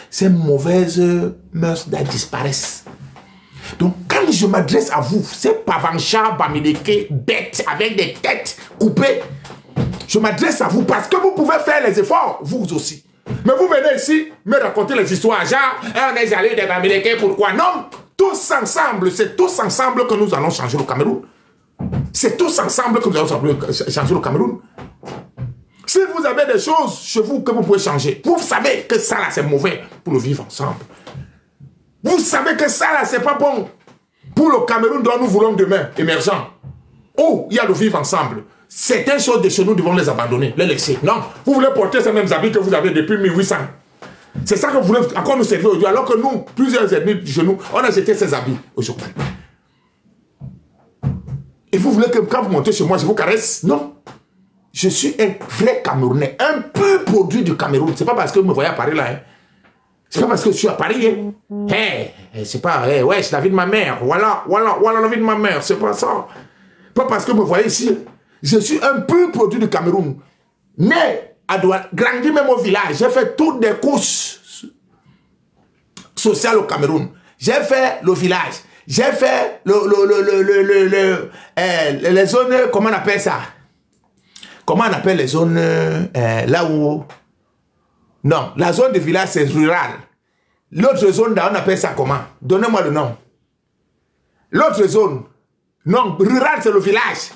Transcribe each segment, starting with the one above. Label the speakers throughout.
Speaker 1: ces mauvaises mœurs disparaissent. Donc, quand je m'adresse à vous, ces pavanchas, bamileke, bêtes, avec des têtes coupées, je m'adresse à vous parce que vous pouvez faire les efforts, vous aussi. Mais vous venez ici me raconter les histoires, genre, on est allé des bamileke, pourquoi? Non, tous ensemble, c'est tous ensemble que nous allons changer le Cameroun. C'est tous ensemble que nous allons changer le Cameroun. Si vous avez des choses chez vous que vous pouvez changer, vous savez que ça là c'est mauvais pour le vivre ensemble. Vous savez que ça là c'est pas bon pour le Cameroun dont nous voulons demain, émergent. Oh, il y a le vivre ensemble. Certaines choses de chez nous devons les abandonner, les laisser. Non, vous voulez porter ces mêmes habits que vous avez depuis 1800. C'est ça que vous voulez encore nous servir aujourd'hui, alors que nous, plusieurs ennemis de chez nous, on a jeté ces habits aujourd'hui. Et vous voulez que quand vous montez chez moi, je vous caresse? Non. Je suis un vrai Camerounais, un peu produit du Cameroun. C'est pas parce que vous me voyez à Paris là. Hein. C'est pas parce que je suis à Paris. Hein. Hey, c'est pas, hey, ouais, c'est la vie de ma mère. Voilà la vie de ma mère. C'est pas ça. Pas parce que vous me voyez ici. Je suis un peu produit du Cameroun. Né à Douala, grandi même au village. J'ai fait toutes des courses sociales au Cameroun. J'ai fait le village. J'ai fait les zones, comment on appelle ça? Comment on appelle les zones là où... Non, la zone de village c'est rural. L'autre zone là on appelle ça comment? Donnez-moi le nom. L'autre zone, non, rural c'est le village.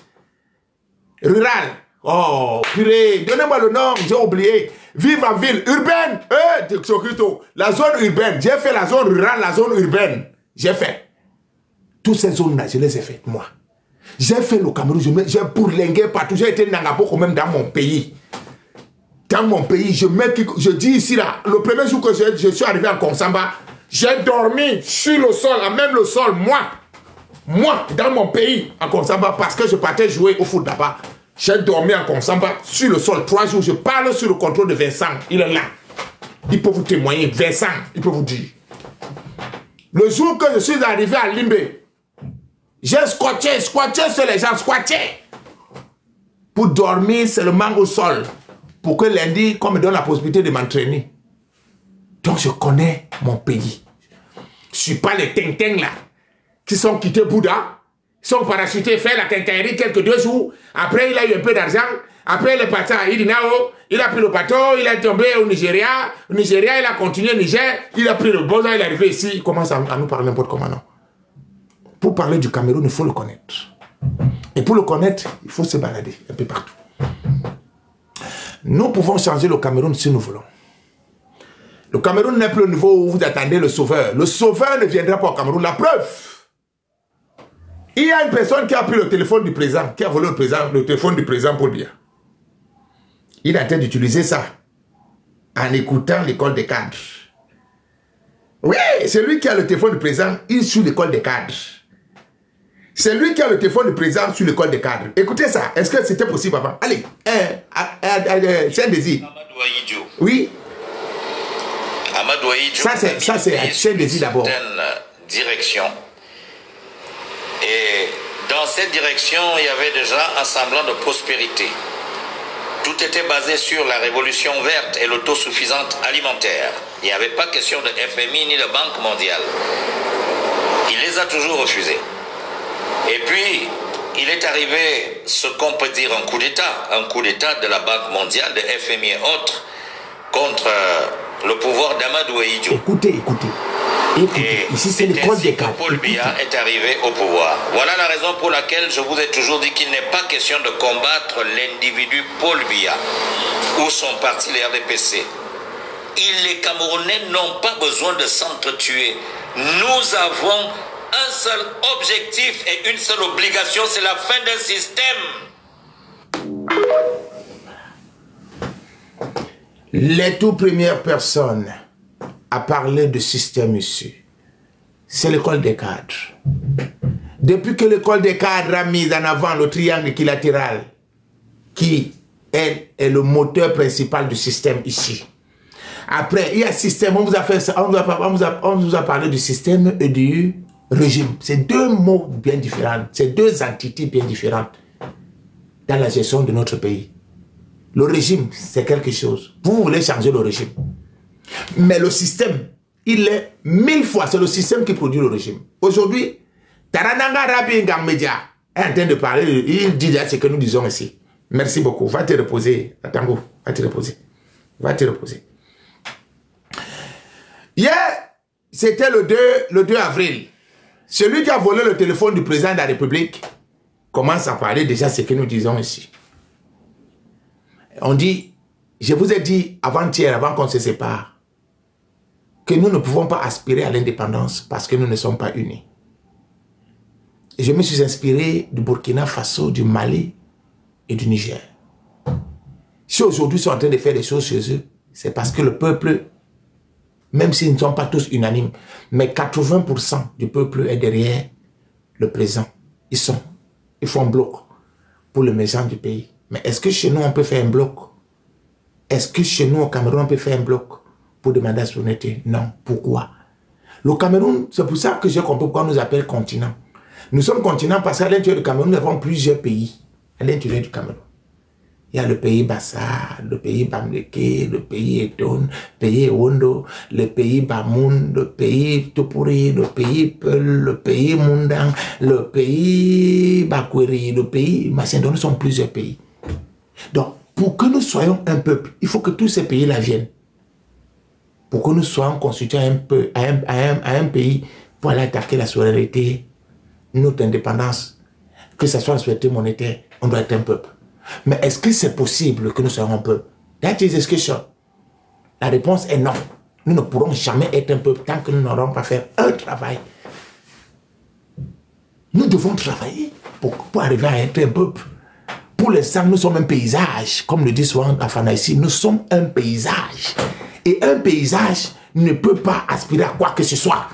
Speaker 1: Rural. Oh, purée, donnez-moi le nom, j'ai oublié. Vivre en ville, urbaine. La zone urbaine, j'ai fait la zone rurale, la zone urbaine. J'ai fait. Toutes ces zones-là, je les ai faites, moi. J'ai fait le Cameroun, j'ai bourlingué partout. J'ai été Nangaboko même dans mon pays. Dans mon pays, je dis ici, là, le premier jour que je suis arrivé à Konsamba, j'ai dormi sur le sol, à même le sol, moi, dans mon pays, à Konsamba, parce que je partais jouer au foot là-bas. J'ai dormi à Konsamba, sur le sol, 3 jours. Je parle sur le contrôle de Vincent, il est là. Il peut vous témoigner, Vincent, il peut vous dire. Le jour que je suis arrivé à Limbe, j'ai squatté sur les gens, squatté. Pour dormir seulement au sol. Pour que lundi, qu'on me donne la possibilité de m'entraîner. Donc je connais mon pays. Je ne suis pas les ting-ting là, qui sont quittés Bouddha, sont parachutés faire la quincaillerie quelques 2 jours. Après, il a eu un peu d'argent. Après, il est parti à Idinao. Il a pris le bateau, il est tombé au Nigeria. Au Nigeria, il a continué au Niger. Il a pris le Boza, il est arrivé ici. Il commence à nous parler n'importe comment, non. Pour parler du Cameroun, il faut le connaître. Et pour le connaître, il faut se balader un peu partout. Nous pouvons changer le Cameroun si nous voulons. Le Cameroun n'est plus au niveau où vous attendez le sauveur. Le sauveur ne viendra pas au Cameroun. La preuve, il y a une personne qui a pris le téléphone du président, qui a volé le téléphone du président Paul Biya. Il est en train d'utiliser ça en écoutant l'école des cadres. Oui, c'est lui qui a le téléphone du président, il suit l'école des cadres. C'est lui qui a le téléphone du président sur l'école des cadres. Écoutez ça, est-ce que c'était possible avant? Allez, c'est un désir.
Speaker 2: Amadou Ahidjo.
Speaker 1: Oui.
Speaker 2: Amadou Ahidjo.
Speaker 1: Ça c'est un désir d'abord.
Speaker 2: Direction. Et dans cette direction, il y avait déjà un semblant de prospérité. Tout était basé sur la révolution verte et l'autosuffisance alimentaire. Il n'y avait pas question de FMI ni de Banque mondiale. Il les a toujours refusés. Et puis, il est arrivé ce qu'on peut dire un coup d'État de la Banque mondiale, de FMI et autres, contre le pouvoir d'Amadou Ahidjo.
Speaker 1: Écoutez.
Speaker 2: Et
Speaker 1: ici c'est l'école des cadres.
Speaker 2: Paul Biya est arrivé au pouvoir. Voilà la raison pour laquelle je vous ai toujours dit qu'il n'est pas question de combattre l'individu Paul Biya ou son parti, les RDPC. Les Camerounais n'ont pas besoin de s'entretuer. Nous avons un seul objectif et une seule obligation, c'est la fin d'un système.
Speaker 1: Les toutes premières personnes à parler de système ici, c'est l'école des cadres. Depuis que l'école des cadres a mis en avant le triangle équilatéral, qui est le moteur principal du système ici. Après, il y a système, on vous a parlé du système et du régime. C'est 2 mots bien différents, c'est 2 entités bien différentes dans la gestion de notre pays. Le régime, c'est quelque chose. Vous voulez changer le régime. Mais le système, il est 1000 fois, c'est le système qui produit le régime. Aujourd'hui, Tarananga Rabi Ngamedia est en train de parler, il dit ce que nous disons ici. Merci beaucoup, va te reposer, Tango, va te reposer. Va te reposer. Hier, c'était le 2 avril. Celui qui a volé le téléphone du président de la République commence à parler déjà ce que nous disons ici. On dit, je vous ai dit avant-hier, avant qu'on se sépare, que nous ne pouvons pas aspirer à l'indépendance parce que nous ne sommes pas unis. Et je me suis inspiré du Burkina Faso, du Mali et du Niger. Si aujourd'hui ils sont en train de faire des choses chez eux, c'est parce que le peuple, même s'ils ne sont pas tous unanimes, mais 80% du peuple est derrière le président. Ils font un bloc pour l'émergence du pays. Mais est-ce que chez nous on peut faire un bloc? Est-ce que chez nous au Cameroun on peut faire un bloc pour demander la souveraineté? Non. Pourquoi? Le Cameroun, c'est pour ça que j'ai compris pourquoi on nous appelle continent. Nous sommes continent parce qu'à l'intérieur du Cameroun, nous avons plusieurs pays à l'intérieur du Cameroun. Il y a le pays Bassa, le pays Bamleke, le pays Eton, le pays Ewondo, le pays Bamoun, le pays Topuri, le pays Peul, le pays Mundang, le pays Bakweri, le pays Machin. Donc nous sommes plusieurs pays. Donc, pour que nous soyons un peuple, il faut que tous ces pays-là viennent. Pour que nous soyons constitués à un pays pour aller attaquer la souveraineté, notre indépendance, que ce soit la souveraineté monétaire, on doit être un peuple. Mais est-ce que c'est possible que nous soyons un peuple? That is the question. La réponse est non. Nous ne pourrons jamais être un peuple tant que nous n'aurons pas fait un travail. Nous devons travailler pour arriver à être un peuple. Pour l'instant, nous sommes un paysage. Comme le dit souvent Afana ici, nous sommes un paysage. Et un paysage ne peut pas aspirer à quoi que ce soit.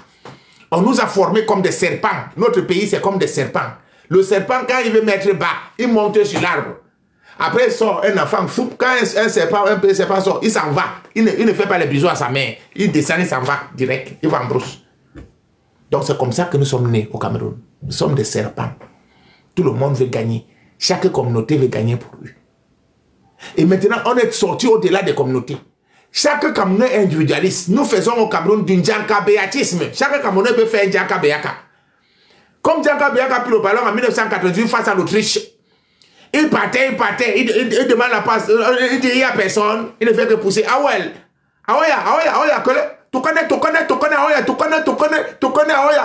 Speaker 1: On nous a formés comme des serpents. Notre pays, c'est comme des serpents. Le serpent, quand il veut mettre bas, il monte sur l'arbre. Après, il sort un enfant fou. Quand un serpent sort, il s'en va. Il ne fait pas les bisous à sa mère. Il descend, il s'en va direct. Il va en brousse. Donc, c'est comme ça que nous sommes nés au Cameroun. Nous sommes des serpents. Tout le monde veut gagner. Chaque communauté veut gagner pour lui. Et maintenant, on est sorti au-delà des communautés. Chaque Camerounais est individualiste. Nous faisons au Cameroun du Djankabéatisme. Chaque Camerounais peut faire un Djankabéaka. Comme Djankabéaka a pris le ballon en 1998 face à l'Autriche. Il partait, il demande la passe, il dit il n'y a personne, il ne fait que pousser. Aouel,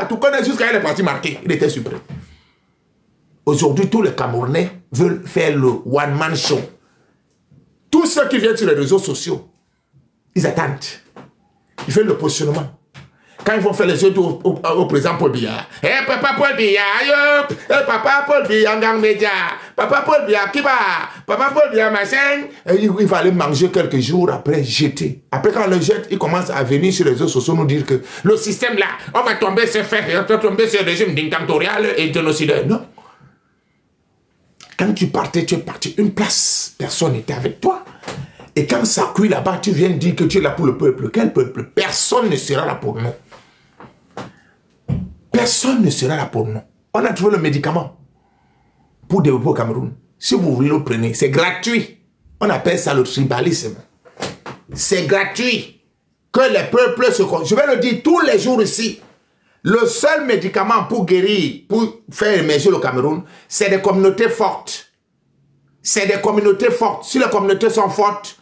Speaker 1: tu connais, jusqu'à il est parti marquer. Il était suprême. Aujourd'hui, tous les Camerounais veulent faire le one-man show. Tous ceux qui viennent sur les réseaux sociaux, ils attendent. Ils font le positionnement. Quand ils vont faire les yeux au président Paul Biya. Eh, papa Paul Biya, yop. Eh, papa Paul Biya, gang média. Papa Paul Biya, qui va? Papa Paul Biya, machin. Il va aller manger quelques jours après, jeter. Après, quand on le jette, il commence à venir sur les réseaux sociaux nous dire que le système là, on va tomber sur fait, on va tomber sur le régime dictatorial et génocidaire. Non. Quand tu partais, tu es parti une place. Personne n'était avec toi. Et quand ça cuit là-bas, tu viens dire que tu es là pour le peuple. Quel peuple? Personne ne sera là pour nous. Personne ne sera là pour nous. On a trouvé le médicament pour développer au Cameroun. Si vous voulez le prenez, c'est gratuit. On appelle ça le tribalisme. C'est gratuit. Que les peuples se... Je vais le dire tous les jours ici. Le seul médicament pour guérir, pour faire émerger le Cameroun, c'est des communautés fortes. C'est des communautés fortes. Si les communautés sont fortes,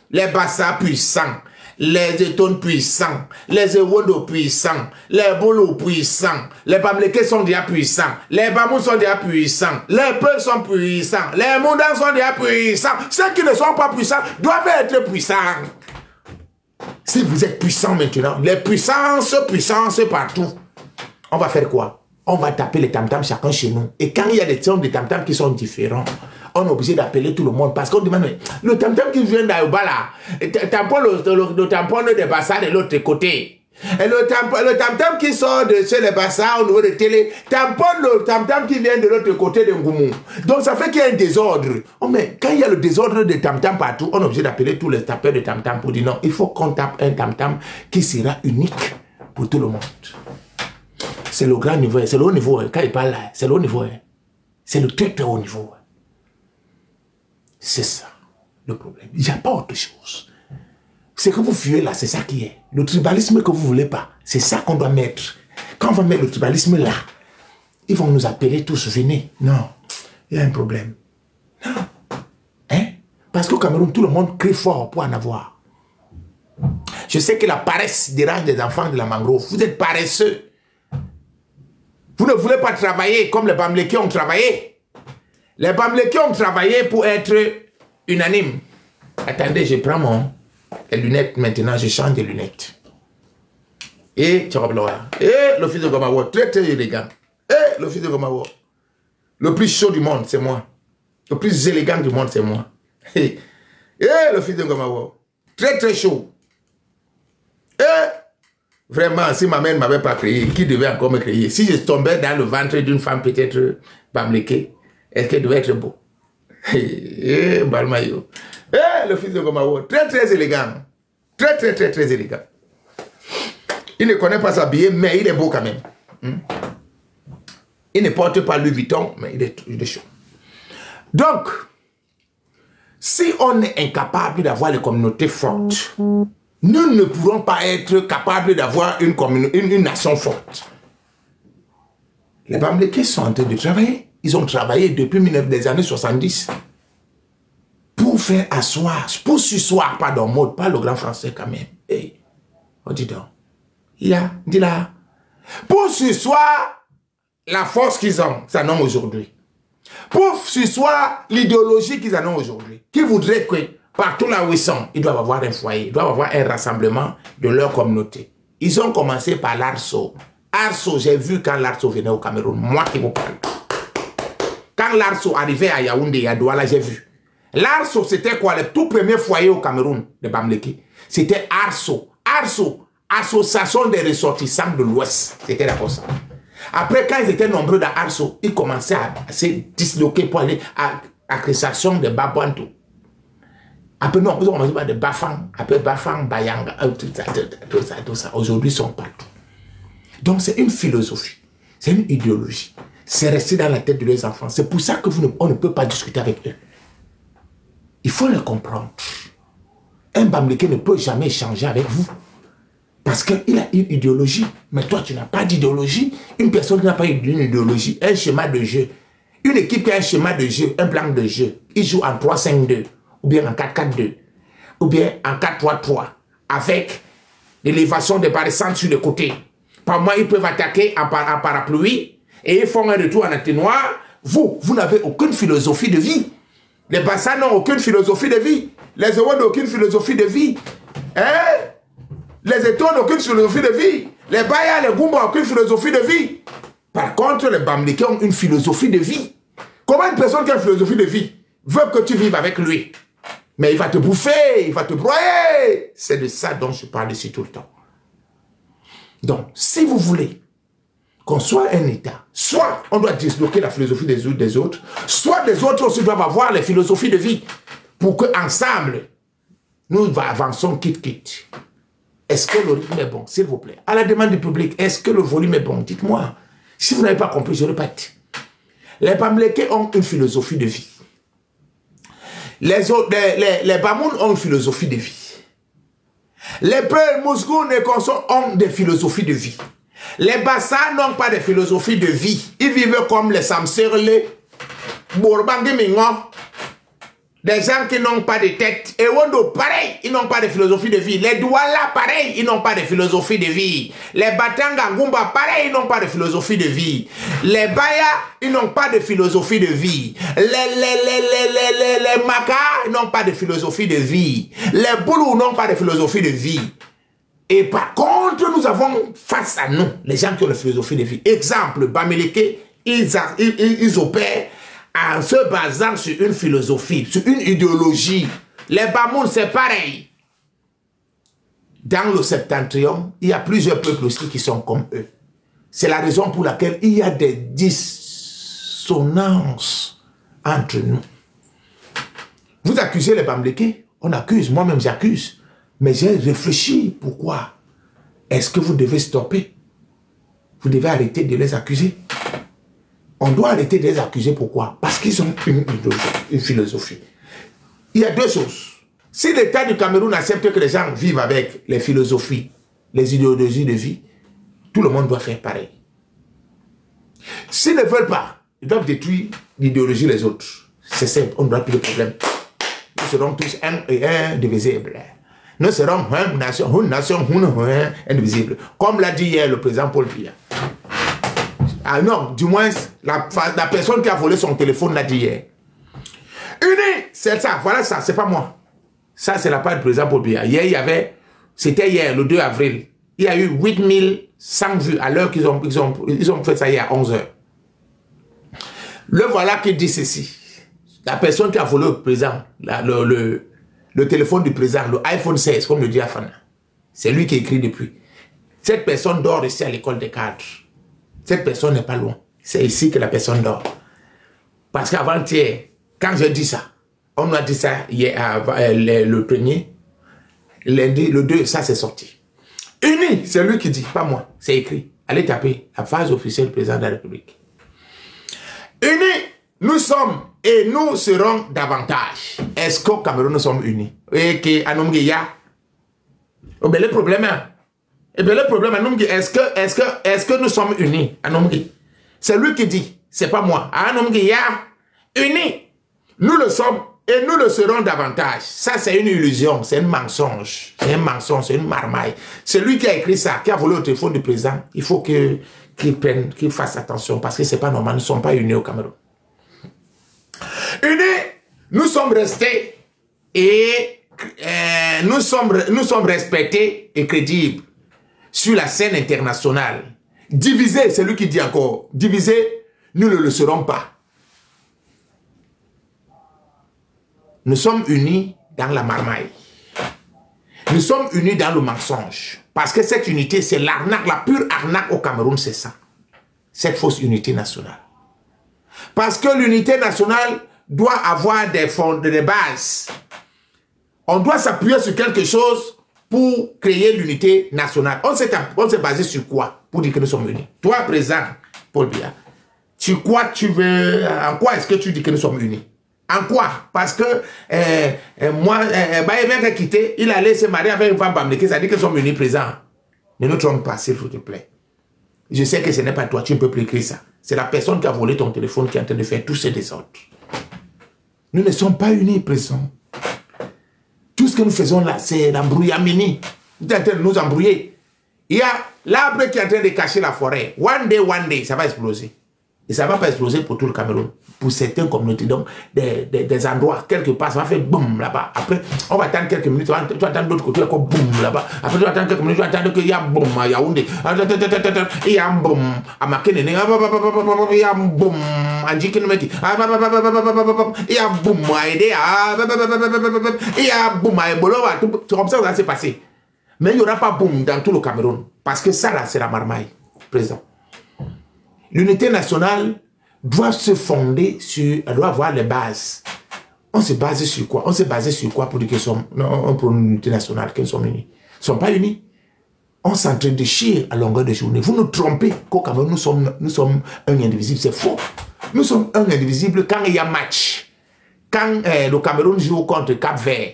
Speaker 1: les Bassa puissants, les Eton puissants, les Ewondo puissants, les Bolo puissants, les Bamleke sont déjà puissants, les Bamou sont déjà puissants, les Peul sont puissants, les Mundans sont déjà puissants. Ceux qui ne sont pas puissants doivent être puissants. Si vous êtes puissants maintenant, les puissances partout, on va faire quoi? On va taper les tam-tams chacun chez nous. Et quand il y a des sons de tam-tams qui sont différents, on est obligé d'appeler tout le monde parce qu'on demande, le tam-tam qui vient d'Ayoba là, le tampon des Bassa de l'autre côté. Et le tam-tam qui sort de chez les Bassa au niveau de télé, tamponne le tam-tam qui vient de l'autre côté de Ngoumou. Donc ça fait qu'il y a un désordre. Oh, mais quand il y a le désordre de tam-tam partout, on est obligé d'appeler tous les tapeurs de tam-tam pour dire non, il faut qu'on tape un tam-tam qui sera unique pour tout le monde. C'est le grand niveau, c'est le haut niveau. Quand il parle là, c'est le haut niveau. C'est le très très haut niveau. C'est ça le problème. Il n'y a pas autre chose. Ce que vous fuyez là, c'est ça qui est. Le tribalisme que vous ne voulez pas, c'est ça qu'on doit mettre. Quand on va mettre le tribalisme là, ils vont nous appeler tous, venez. Non, il y a un problème. Non. Hein? Parce qu'au Cameroun, tout le monde crie fort pour en avoir. Je sais que la paresse dérange les enfants de la mangrove. Vous êtes paresseux. Vous ne voulez pas travailler comme les Bamlékis ont travaillé. Les Bamlékis ont travaillé pour être unanimes. Attendez, je prends les lunettes maintenant, je change de lunettes. Et l'office de Gomawo, très très élégant. Et l'office de Gomawo, le plus chaud du monde, c'est moi. Le plus élégant du monde, c'est moi. Et l'office de Gomawo, très très chaud. Vraiment, si ma mère ne m'avait pas créé, qui devait encore me créer? Si je tombais dans le ventre d'une femme peut-être Bamléké, est-ce qu'elle devait être beau? Balmayo. Le fils de Gomawo, très très élégant. Très très très très élégant. Il ne connaît pas s'habiller, mais il est beau quand même. Il ne porte pas Louis Vuitton, mais il est chaud. Donc, si on est incapable d'avoir les communautés fortes, nous ne pourrons pas être capables d'avoir une nation forte. Les Bamlékis sont en train de travailler. Ils ont travaillé depuis les années 70 pour faire asseoir, pour s'asseoir, pardon, mode, pas le grand français quand même. Hey, on dit donc. Dis là. Pour s'asseoir la force qu'ils ont, ça nomme aujourd'hui. Pour s'asseoir l'idéologie qu'ils en ont aujourd'hui. Qui voudrait que partout là où ils sont, ils doivent avoir un foyer, ils doivent avoir un rassemblement de leur communauté. Ils ont commencé par l'Arso. Arso, j'ai vu quand l'Arso venait au Cameroun, moi qui vous parle. Quand l'Arso arrivait à Yaoundé, à Douala, j'ai vu. L'Arso, c'était quoi? Le tout premier foyer au Cameroun de Bamléki. C'était Arso. Arso, association des ressortissants de l'Ouest. C'était la ça. Après, quand ils étaient nombreux dans Arso, ils commençaient à se disloquer pour aller à l'association de Babouantou. Après, non, ils ont commencé par des Bafang, après Bafang, Bayanga, tout ça. Aujourd'hui, ils sont partout. Donc, c'est une philosophie, c'est une idéologie. C'est resté dans la tête de leurs enfants. C'est pour ça que on ne peut pas discuter avec eux. Il faut le comprendre. Un Bamléké ne peut jamais échanger avec vous. Parce qu'il a une idéologie. Mais toi, tu n'as pas d'idéologie. Une personne qui n'a pas une idéologie, un schéma de jeu. Une équipe qui a un schéma de jeu, un plan de jeu. Il joue en 3-5-2, ou bien en 4-4-2, ou bien en 4-3-3, avec l'élévation des barres sur le côté. Par moi, ils peuvent attaquer en parapluie et ils font un retour en atténuateur. Vous n'avez aucune philosophie de vie. Les Bassans n'ont aucune philosophie de vie. Les Ewa n'ont aucune philosophie de vie. Hein? Les Eto n'ont aucune philosophie de vie. Les Baya, les Goumba n'ont aucune philosophie de vie. Par contre, les Bamlékis ont une philosophie de vie. Comment une personne qui a une philosophie de vie veut que tu vives avec lui? Mais il va te bouffer, il va te broyer. C'est de ça dont je parle ici tout le temps. Donc, si vous voulez qu'on soit un État, soit on doit disloquer la philosophie des autres, soit les autres aussi doivent avoir les philosophies de vie pour qu'ensemble, nous avançons quitte. Est-ce que le rythme est bon, s'il vous plaît? À la demande du public, est-ce que le volume est bon? Dites-moi. Si vous n'avez pas compris, je répète. Les Bamlékis ont une philosophie de vie. Les Bamoun ont une philosophie de vie. Les peuples Mousgou ont des philosophies de vie. Les Bassans n'ont pas de philosophie de vie. Ils vivent comme les Samserle, Bourbangi Mingo, des gens qui n'ont pas de tête. Et Wondo, pareil, ils n'ont pas de philosophie de vie. Les Douala, pareil, ils n'ont pas de philosophie de vie. Les Batanga Goumba, pareil, ils n'ont pas de philosophie de vie. Les Baya, ils n'ont pas de philosophie de vie. Les Maka, ils n'ont pas de philosophie de vie. Les Boulou n'ont pas de philosophie de vie. Et par contre, nous avons face à nous les gens qui ont la philosophie de vie. Exemple, Bamléké, ils opèrent en se basant sur une philosophie, sur une idéologie. Les Bamoun, c'est pareil. Dans le septentrion, il y a plusieurs peuples aussi qui sont comme eux. C'est la raison pour laquelle il y a des dissonances entre nous. Vous accusez les Bamlékés, on accuse, moi-même j'accuse. Mais j'ai réfléchi, pourquoi? Est-ce que vous devez stopper? Vous devez arrêter de les accuser. On doit arrêter de les accuser, pourquoi? Parce qu'ils ont une philosophie. Il y a deux choses. Si l'État du Cameroun accepte que les gens vivent avec les philosophies, les idéologies de vie, tout le monde doit faire pareil. S'ils ne veulent pas, ils doivent détruire l'idéologie des autres. C'est simple, on n'aura plus de problème. Nous serons tous un et indivisibles. Nous serons une nation indivisible. Comme l'a dit hier le président Paul Biya. Ah non, du moins, la personne qui a volé son téléphone l'a dit hier. Unis, c'est ça, voilà ça, c'est pas moi. Ça, c'est la part du président Paul Biya. Hier, il y avait, c'était hier, le 2 avril, il y a eu 8100 vues à l'heure qu'ils ont fait ça hier à 11 h. Le voilà qui dit ceci. La personne qui a volé le président, le téléphone du président, le iPhone 16, comme le dit Afana, c'est lui qui écrit depuis. Cette personne dort ici à l'école des cadres. Cette personne n'est pas loin. C'est ici que la personne dort. Parce qu'avant-hier, quand je dis ça, on m'a dit ça hier, le premier, lundi, le 2, ça c'est sorti. Uni, c'est lui qui dit, pas moi, c'est écrit. Allez taper la phase officielle du président de la République. Unis, nous sommes et nous serons davantage. Est-ce qu'au Cameroun nous sommes unis? Et que Anumgiya, le problème, le problème, est-ce que nous sommes unis? Anumgi, c'est lui qui dit, c'est pas moi. Anumgiya, unis, nous le sommes et nous le serons davantage. Ça, c'est une illusion, c'est un mensonge. C'est un mensonge, c'est une marmaille. C'est lui qui a écrit ça, qui a volé le téléphone du président. Il faut qu'il fasse attention parce que c'est pas normal. Nous ne sommes pas unis au Cameroun. Unis, nous sommes restés et nous sommes respectés et crédibles sur la scène internationale. Divisés, c'est lui qui dit encore, divisés, nous ne le serons pas. Nous sommes unis dans la marmaille. Nous sommes unis dans le mensonge. Parce que cette unité, c'est l'arnaque, la pure arnaque au Cameroun, c'est ça. Cette fausse unité nationale. Parce que l'unité nationale doit avoir des fonds, des bases. On doit s'appuyer sur quelque chose pour créer l'unité nationale. On s'est basé sur quoi pour dire que nous sommes unis? Toi, président Paul Biya, en quoi est-ce que tu dis que nous sommes unis? En quoi? Parce que moi, il vient quitter, il allait se marier avec une femme bamléquée, ça dit que nous sommes unis, président. Ne nous trompe pas, s'il te plaît. Je sais que ce n'est pas toi, tu ne peux plus écrire ça. C'est la personne qui a volé ton téléphone qui est en train de faire tous ces désordres. Nous ne sommes pas unis, président. Tout ce que nous faisons là, c'est l'embrouillamini. Vous êtes en train de nous embrouiller. Il y a l'arbre qui est en train de cacher la forêt. One day, ça va exploser. Et ça ne va pas exploser pour tout le Cameroun. Pour certaines communautés, donc des endroits, quelque part, ça va faire boum là-bas. Après, on va attendre quelques minutes, tu vas attendre de l'autre côté, encore boum là-bas. Après, tu vas attendre quelques minutes, tu vas attendre qu'il y a boum à Yaoundé. Il y a boum à Makenene. Il y a boum à Djikinometi. Il y a boum à Edea. Il y a boum à Eboloa. C'est comme ça que ça va se passer. Mais il n'y aura pas boum dans tout le Cameroun. Parce que ça, là, c'est la marmaille, président. L'unité nationale doit se fonder sur, elle doit avoir les bases. On s'est basé sur quoi? On s'est basé sur quoi pour dire que sommes, non, pour une unité nationale, que nous sommes unis? Nous ne sommes pas unis. On s'entre-déchire à longueur de journée. Vous nous trompez qu'au Cameroun, nous sommes un indivisible. C'est faux. Nous sommes un indivisible quand il y a match. Quand le Cameroun joue contre Cap-Vert,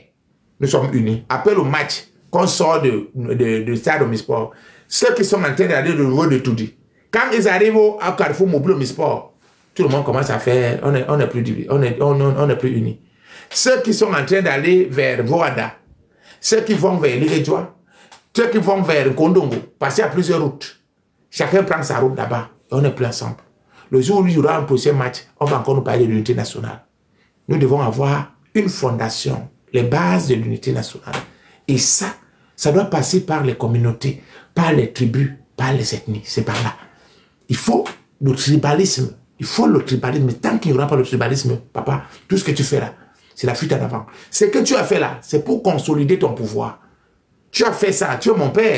Speaker 1: nous sommes unis. Après le match, qu'on sort de stade Omnisport, ceux qui sont en train d'aller de nouveau de tout dit. Quand ils arrivent au Carrefour Mobile Omnisport, tout le monde commence à faire, on n'est plus unis. Ceux qui sont en train d'aller vers Voada, ceux qui vont vers Liréjoa, ceux qui vont vers Kondongo, passer à plusieurs routes. Chacun prend sa route là-bas, et on est plus ensemble. Le jour où il y aura un prochain match, on va encore nous parler de l'unité nationale. Nous devons avoir une fondation, les bases de l'unité nationale. Et ça doit passer par les communautés, par les tribus, par les ethnies, c'est par là. Il faut le tribalisme. Il faut le tribalisme. Mais tant qu'il n'y aura pas le tribalisme, papa, tout ce que tu fais là, c'est la fuite en avant. Ce que tu as fait là, c'est pour consolider ton pouvoir. Tu as fait ça, tu es mon père.